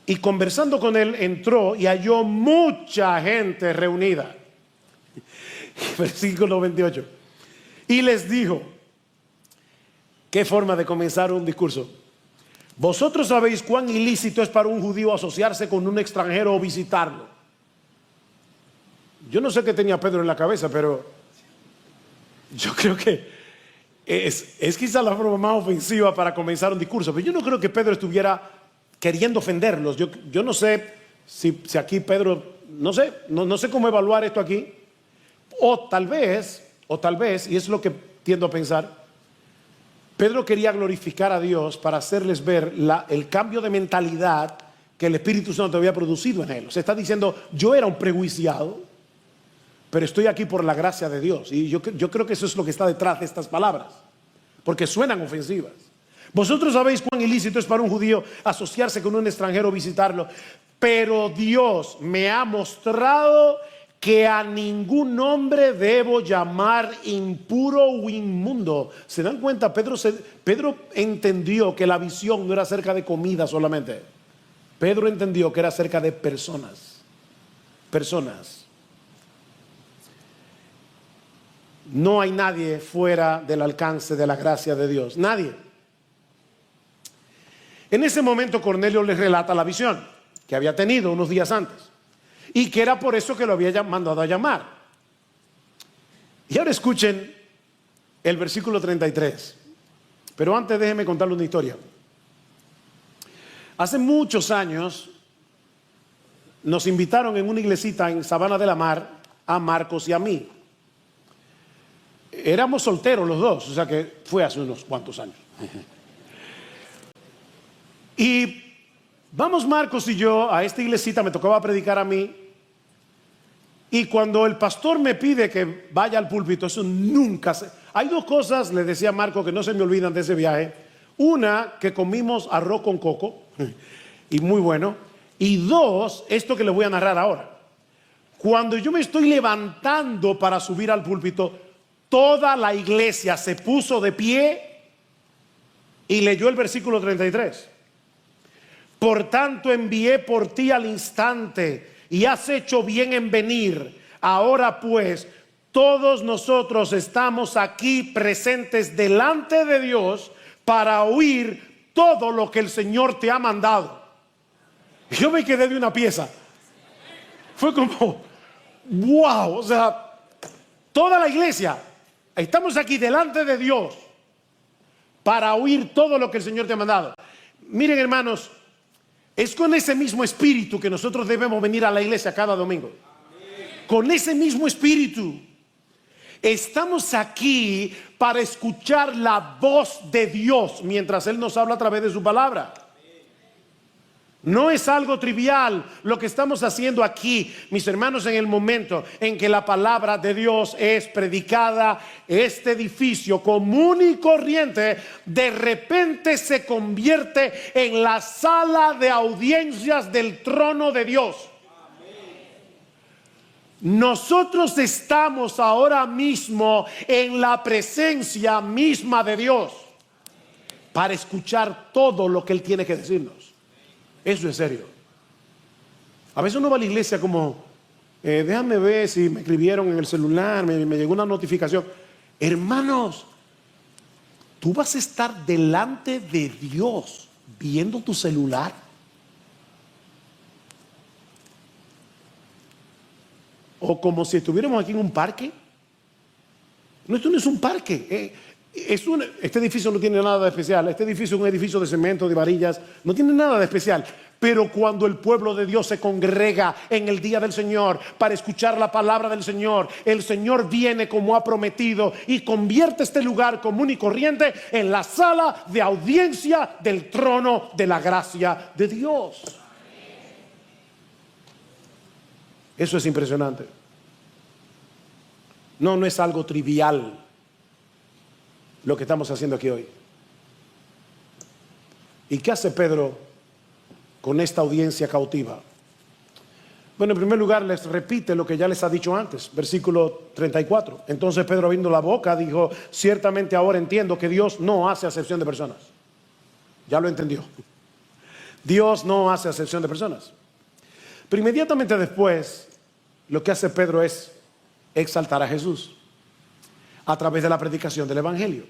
Y conversando con él, entró y halló mucha gente reunida. Versículo 28. Y les dijo, qué forma de comenzar un discurso. Vosotros sabéis cuán ilícito es para un judío asociarse con un extranjero o visitarlo. Yo no sé qué tenía Pedro en la cabeza, pero yo creo que es quizá la forma más ofensiva para comenzar un discurso. Pero yo no creo que Pedro estuviera queriendo ofenderlos. Yo no sé si aquí Pedro, no sé cómo evaluar esto aquí. O tal vez, y es lo que tiendo a pensar, Pedro quería glorificar a Dios para hacerles ver el cambio de mentalidad que el Espíritu Santo había producido en él. O sea, está diciendo, yo era un prejuiciado, pero estoy aquí por la gracia de Dios. Y yo creo que eso es lo que está detrás de estas palabras, porque suenan ofensivas. Vosotros sabéis cuán ilícito es para un judío asociarse con un extranjero o visitarlo, pero Dios me ha mostrado que a ningún hombre debo llamar impuro o inmundo. ¿Se dan cuenta? Pedro entendió que la visión no era acerca de comida solamente. Pedro entendió que era acerca de personas. No hay nadie fuera del alcance de la gracia de Dios. Nadie. En ese momento Cornelio les relata la visión que había tenido unos días antes. Y que era por eso que lo había mandado a llamar. Y ahora escuchen el versículo 33. Pero antes déjenme contarles una historia. Hace muchos años nos invitaron en una iglesita en Sabana de la Mar a Marcos y a mí. Éramos solteros los dos, o sea que fue hace unos cuantos años. Y vamos Marcos y yo a esta iglesita, me tocaba predicar a mí. Y cuando el pastor me pide que vaya al púlpito, eso nunca se... Hay dos cosas, le decía a Marco, que no se me olvidan de ese viaje. Una, que comimos arroz con coco, y muy bueno. Y dos, esto que les voy a narrar ahora. Cuando yo me estoy levantando para subir al púlpito, toda la iglesia se puso de pie y leyó el versículo 33. Por tanto envié por ti al instante y has hecho bien en venir. Ahora pues, todos nosotros estamos aquí presentes delante de Dios para oír todo lo que el Señor te ha mandado. Yo me quedé de una pieza. Fue como, wow, o sea, toda la iglesia, estamos aquí delante de Dios para oír todo lo que el Señor te ha mandado. Miren, hermanos, es con ese mismo espíritu que nosotros debemos venir a la iglesia cada domingo. Con ese mismo espíritu. Estamos aquí para escuchar la voz de Dios mientras Él nos habla a través de su palabra. No es algo trivial lo que estamos haciendo aquí, mis hermanos. En el momento en que la palabra de Dios es predicada, este edificio común y corriente de repente se convierte en la sala de audiencias del trono de Dios. Nosotros estamos ahora mismo en la presencia misma de Dios para escuchar todo lo que Él tiene que decirnos. Eso es serio. A veces uno va a la iglesia como, déjame ver si me escribieron en el celular, me llegó una notificación. Hermanos, tú vas a estar delante de Dios viendo tu celular. O como si estuviéramos aquí en un parque. No, esto no es un parque. Este edificio no tiene nada de especial. Este edificio es un edificio de cemento, de varillas. No tiene nada de especial. Pero cuando el pueblo de Dios se congrega en el día del Señor para escuchar la palabra del Señor, el Señor viene como ha prometido y convierte este lugar común y corriente en la sala de audiencia del trono de la gracia de Dios. Eso es impresionante. No es algo trivial lo que estamos haciendo aquí hoy. ¿Y qué hace Pedro con esta audiencia cautiva? Bueno, en primer lugar les repite lo que ya les ha dicho antes, versículo 34. Entonces Pedro, abriendo la boca, dijo: ciertamente ahora entiendo que Dios no hace acepción de personas. Ya lo entendió. Dios no hace acepción de personas. Pero inmediatamente después, lo que hace Pedro es exaltar a Jesús a través de la predicación del Evangelio.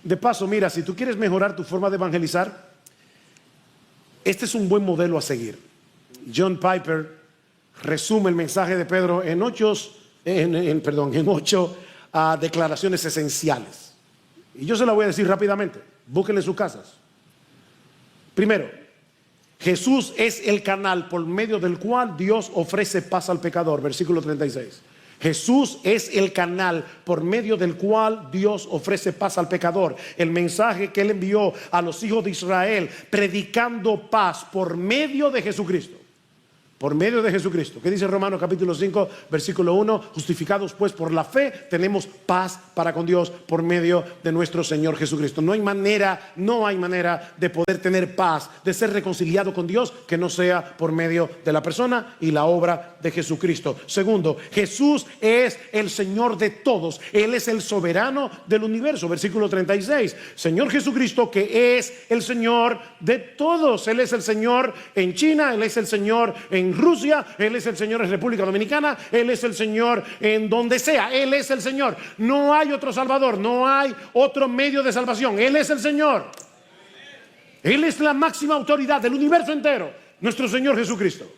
De paso, mira, si tú quieres mejorar tu forma de evangelizar, este es un buen modelo a seguir. John Piper resume el mensaje de Pedro en ocho declaraciones esenciales. Y yo se la voy a decir rápidamente. Búsquenla en sus casas. Primero, Jesús es el canal por medio del cual Dios ofrece paz al pecador. Versículo 36. Jesús es el canal por medio del cual Dios ofrece paz al pecador. El mensaje que Él envió a los hijos de Israel, predicando paz por medio de Jesucristo. Por medio de Jesucristo. ¿Qué dice Romanos capítulo 5, versículo 1? Justificados pues por la fe, tenemos paz para con Dios por medio de nuestro Señor Jesucristo. No hay manera de poder tener paz, de ser reconciliado con Dios, que no sea por medio de la persona y la obra de Jesucristo. Segundo, Jesús es el Señor de todos. Él es el soberano del universo. Versículo 36. Señor Jesucristo, que es el Señor de todos. Él es el Señor en China, Él es el Señor en Rusia, Él es el Señor en República Dominicana, Él es el Señor en donde sea, Él es el Señor. No hay otro Salvador, no hay otro medio de salvación. Él es el Señor. Él es la máxima autoridad del universo entero, nuestro Señor Jesucristo.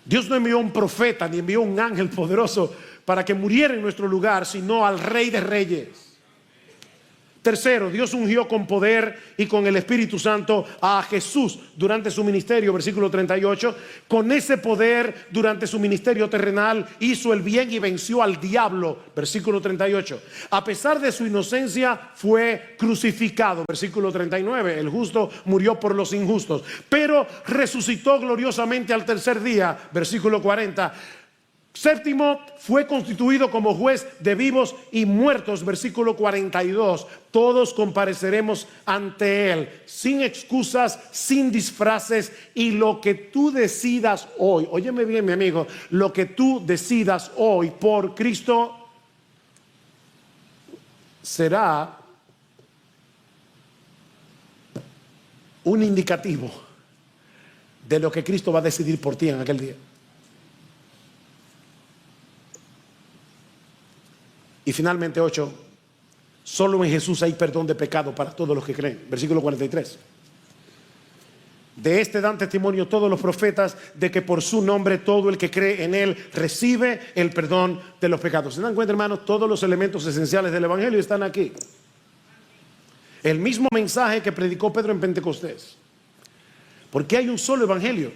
Dios no envió un profeta ni envió un ángel poderoso para que muriera en nuestro lugar, sino al Rey de Reyes. Tercero, Dios ungió con poder y con el Espíritu Santo a Jesús durante su ministerio, versículo 38. Con ese poder, durante su ministerio terrenal, hizo el bien y venció al diablo, versículo 38. A pesar de su inocencia, fue crucificado, versículo 39. El justo murió por los injustos, pero resucitó gloriosamente al tercer día, versículo 40. Séptimo, fue constituido como juez de vivos y muertos, versículo 42. Todos compareceremos ante Él, sin excusas, sin disfraces, y lo que tú decidas hoy, óyeme bien, mi amigo, lo que tú decidas hoy por Cristo será un indicativo de lo que Cristo va a decidir por ti en aquel día. Y finalmente 8, solo en Jesús hay perdón de pecado para todos los que creen. Versículo 43. De este dan testimonio todos los profetas, de que por su nombre todo el que cree en Él recibe el perdón de los pecados. ¿Se dan cuenta, hermanos? Todos los elementos esenciales del Evangelio están aquí. El mismo mensaje que predicó Pedro en Pentecostés. Porque hay un solo Evangelio.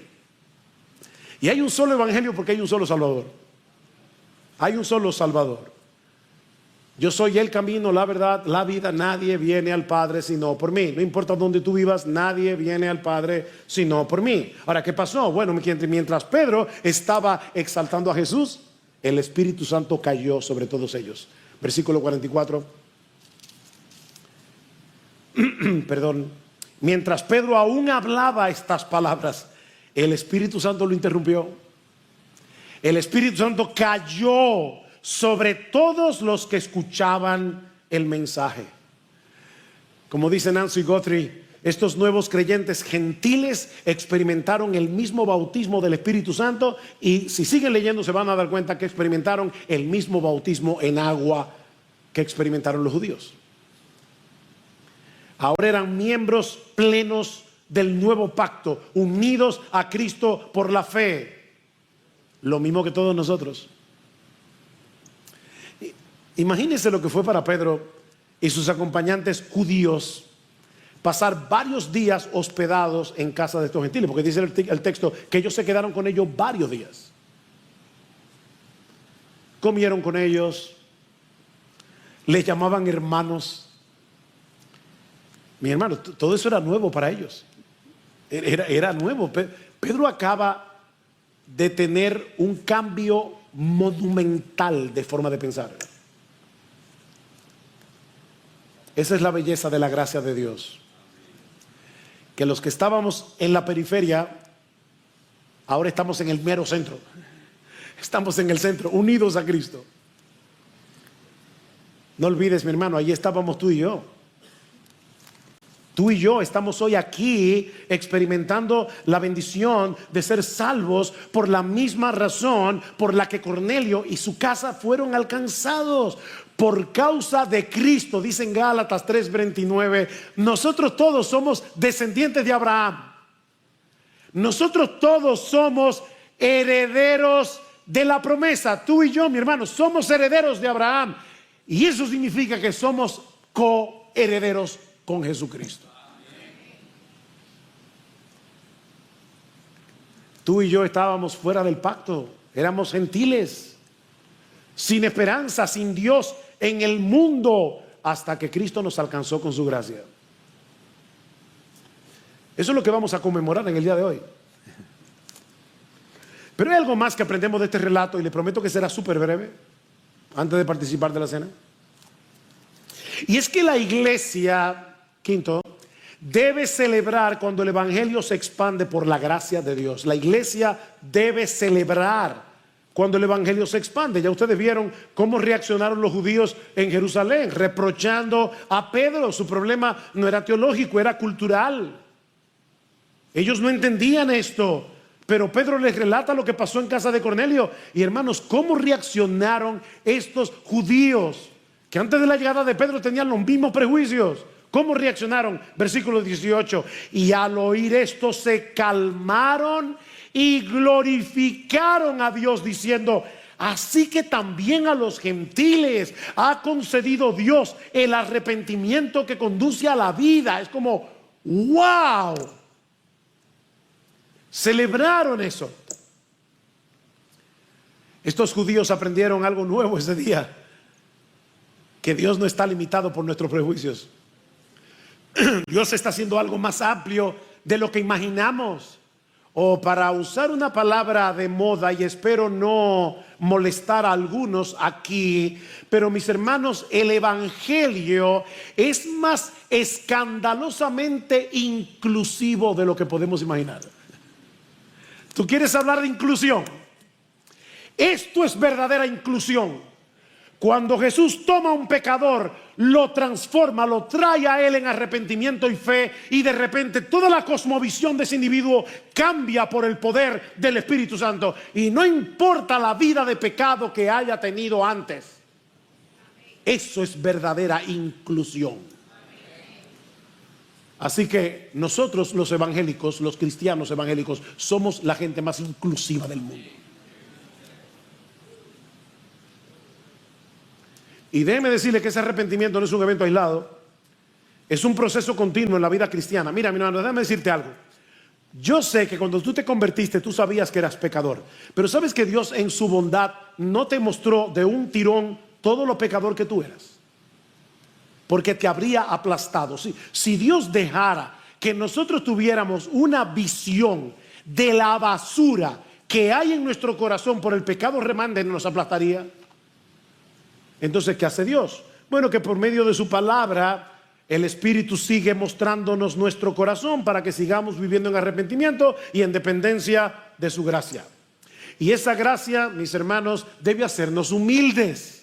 Y hay un solo Evangelio porque hay un solo Salvador. Hay un solo Salvador. Yo soy el camino, la verdad, la vida. Nadie viene al Padre sino por mí. No importa dónde tú vivas, nadie viene al Padre sino por mí. Ahora, ¿qué pasó? Bueno, mientras Pedro estaba exaltando a Jesús, el Espíritu Santo cayó sobre todos ellos. Versículo 44. Perdón. Mientras Pedro aún hablaba estas palabras, el Espíritu Santo lo interrumpió. El Espíritu Santo cayó sobre todos los que escuchaban el mensaje. Como dice Nancy Guthrie, estos nuevos creyentes gentiles experimentaron el mismo bautismo del Espíritu Santo, y si siguen leyendo se van a dar cuenta que experimentaron el mismo bautismo en agua que experimentaron los judíos. Ahora eran miembros plenos del nuevo pacto, unidos a Cristo por la fe, lo mismo que todos nosotros. Imagínense lo que fue para Pedro y sus acompañantes judíos pasar varios días hospedados en casa de estos gentiles, porque dice el texto que ellos se quedaron con ellos varios días. Comieron con ellos, les llamaban hermanos. Mi hermano, todo eso era nuevo para ellos. Era nuevo. Pedro acaba de tener un cambio monumental de forma de pensar. Esa es la belleza de la gracia de Dios. Que los que estábamos en la periferia, ahora estamos en el mero centro. Estamos en el centro, unidos a Cristo. No olvides, mi hermano, allí estábamos tú y yo. Tú y yo estamos hoy aquí experimentando la bendición de ser salvos por la misma razón por la que Cornelio y su casa fueron alcanzados. Por causa de Cristo, dice en Gálatas 3:29, nosotros todos somos descendientes de Abraham. Nosotros todos somos herederos de la promesa. Tú y yo, mi hermano, somos herederos de Abraham. Y eso significa que somos coherederos con Jesucristo. Tú y yo estábamos fuera del pacto, éramos gentiles, sin esperanza, sin Dios en el mundo, hasta que Cristo nos alcanzó con su gracia. Eso es lo que vamos a conmemorar en el día de hoy. Pero hay algo más que aprendemos de este relato, y le prometo que será súper breve antes de participar de la cena. Y es que la iglesia, quinto, debe celebrar cuando el evangelio se expande por la gracia de Dios. La iglesia debe celebrar cuando el evangelio se expande. Ya ustedes vieron cómo reaccionaron los judíos en Jerusalén, reprochando a Pedro. Su problema no era teológico, era cultural. Ellos no entendían esto, pero Pedro les relata lo que pasó en casa de Cornelio. Y hermanos, ¿cómo reaccionaron estos judíos que antes de la llegada de Pedro tenían los mismos prejuicios? ¿Cómo reaccionaron? Versículo 18. Y al oír esto se calmaron y glorificaron a Dios, diciendo: así que también a los gentiles ha concedido Dios el arrepentimiento que conduce a la vida. Es como, wow. Celebraron eso. Estos judíos aprendieron algo nuevo ese día: que Dios no está limitado por nuestros prejuicios. Dios está haciendo algo más amplio de lo que imaginamos. O, para usar una palabra de moda, y espero no molestar a algunos aquí, pero mis hermanos, el evangelio es más escandalosamente inclusivo de lo que podemos imaginar. ¿Tú quieres hablar de inclusión? Esto es verdadera inclusión. Cuando Jesús toma a un pecador, lo transforma, lo trae a él en arrepentimiento y fe, y de repente toda la cosmovisión de ese individuo cambia por el poder del Espíritu Santo, y no importa la vida de pecado que haya tenido antes. Eso es verdadera inclusión. Así que nosotros, los evangélicos, los cristianos evangélicos, somos la gente más inclusiva del mundo. Y déjeme decirle que ese arrepentimiento no es un evento aislado, es un proceso continuo en la vida cristiana. Mira, mi hermano, déjame decirte algo. Yo sé que cuando tú te convertiste, tú sabías que eras pecador, pero sabes que Dios en su bondad no te mostró de un tirón todo lo pecador que tú eras, porque te habría aplastado. Si Dios dejara que nosotros tuviéramos una visión de la basura que hay en nuestro corazón por el pecado remanente, nos aplastaría. Entonces, ¿qué hace Dios? Bueno, que por medio de su palabra el Espíritu sigue mostrándonos nuestro corazón para que sigamos viviendo en arrepentimiento y en dependencia de su gracia. Y esa gracia, mis hermanos, debe hacernos humildes.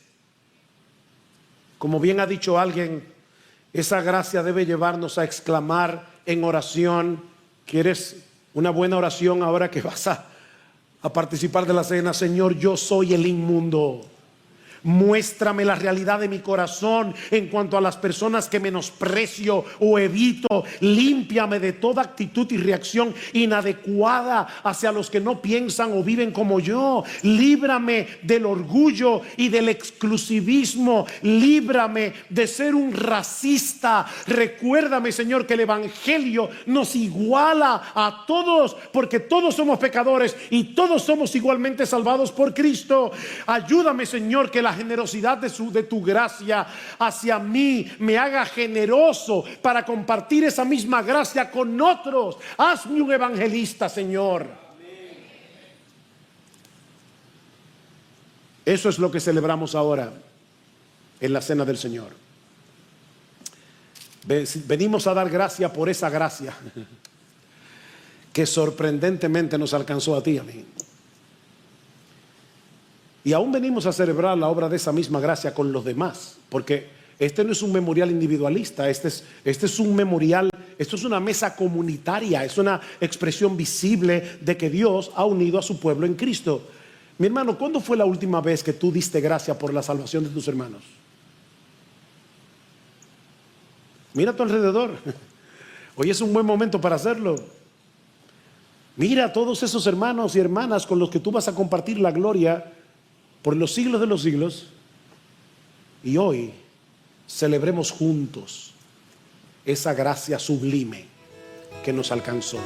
Como bien ha dicho alguien, esa gracia debe llevarnos a exclamar en oración. ¿Quieres una buena oración ahora que vas a participar de la cena? Señor, yo soy el inmundo. Muéstrame la realidad de mi corazón en cuanto a las personas que menosprecio o evito. Límpiame de toda actitud y reacción inadecuada hacia los que no piensan o viven como yo. Líbrame del orgullo y del exclusivismo. Líbrame de ser un racista. Recuérdame, Señor, que el Evangelio nos iguala a todos, porque todos somos pecadores y todos somos igualmente salvados por Cristo. Ayúdame, Señor, que la generosidad de tu gracia hacia mí me haga generoso para compartir esa misma gracia con otros. Hazme un evangelista, Señor. Eso es lo que celebramos ahora en la cena del Señor. Venimos a dar gracia por esa gracia que sorprendentemente nos alcanzó a ti y a mí. Y aún venimos a celebrar la obra de esa misma gracia con los demás, porque este no es un memorial individualista, este es un memorial, esto es una mesa comunitaria, es una expresión visible de que Dios ha unido a su pueblo en Cristo. Mi hermano, ¿cuándo fue la última vez que tú diste gracia por la salvación de tus hermanos? Mira a tu alrededor. Hoy es un buen momento para hacerlo. Mira a todos esos hermanos y hermanas con los que tú vas a compartir la gloria por los siglos de los siglos, y hoy celebremos juntos esa gracia sublime que nos alcanzó.